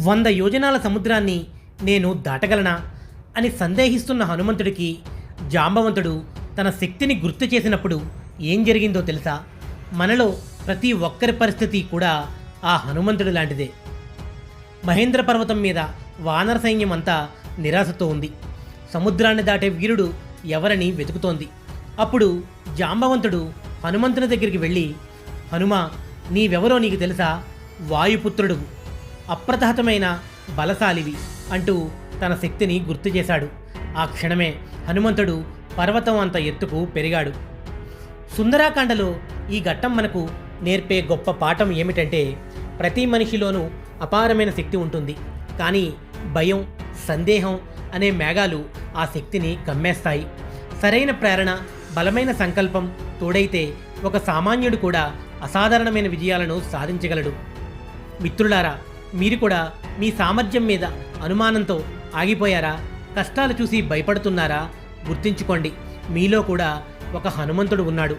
100 యోజనాల సముద్రాన్ని నేను దాటగలనా అని సందేహిస్తున్న హనుమంతుడికి జాంబవంతుడు తన శక్తిని గుర్తు చేసినప్పుడు ఏం జరిగిందో తెలుసా? మనలో ప్రతి ఒక్కరి పరిస్థితి కూడా ఆ హనుమంతుడి లాంటిదే. మహేంద్ర పర్వతం మీద వానర సైన్యం అంతా నిరాశతో ఉంది. సముద్రాన్ని దాటే వీరుడు ఎవరని వెతుకుతోంది. అప్పుడు జాంబవంతుడు హనుమంతుని దగ్గరికి వెళ్ళి, హనుమా, నీవెవరో నీకు తెలుసా? వాయుపుత్రుడు, అప్రతిహతమైన బలశాలివి అంటూ తన శక్తిని గుర్తు చేశాడు. ఆ క్షణమే హనుమంతుడు పర్వతం అంత ఎత్తుకు పెరిగాడు. సుందరాకాండలో ఈ ఘట్టం మనకు నేర్పే గొప్ప పాఠం ఏమిటంటే, ప్రతి మనిషిలోనూ అపారమైన శక్తి ఉంటుంది, కానీ భయం, సందేహం అనే మేఘాలు ఆ శక్తిని కమ్మేస్తాయి. సరైన ప్రేరణ, బలమైన సంకల్పం తోడైతే ఒక సామాన్యుడు కూడా అసాధారణమైన విజయాలను సాధించగలడు. మిత్రులారా, మీరు కూడా మీ సామర్థ్యం మీద అనుమానంతో ఆగిపోయారా? కష్టాలు చూసి భయపడుతున్నారా? గుర్తుంచుకోండి, మీలో కూడా ఒక హనుమంతుడు ఉన్నాడు.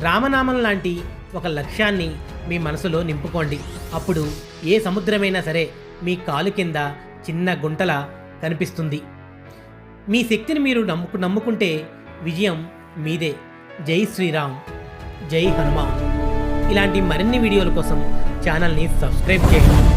రామనామం లాంటి ఒక లక్ష్యాన్ని మీ మనసులో నింపుకోండి. అప్పుడు ఏ సముద్రమైనా సరే మీ కాలు కింద చిన్న గుంటలా కనిపిస్తుంది. మీ శక్తిని మీరు నమ్ముకుంటే విజయం మీదే. జై శ్రీరామ్, జై హనుమాన్. ఇలాంటి మరిన్ని వీడియోల కోసం ఛానల్ని సబ్స్క్రైబ్ చేయండి.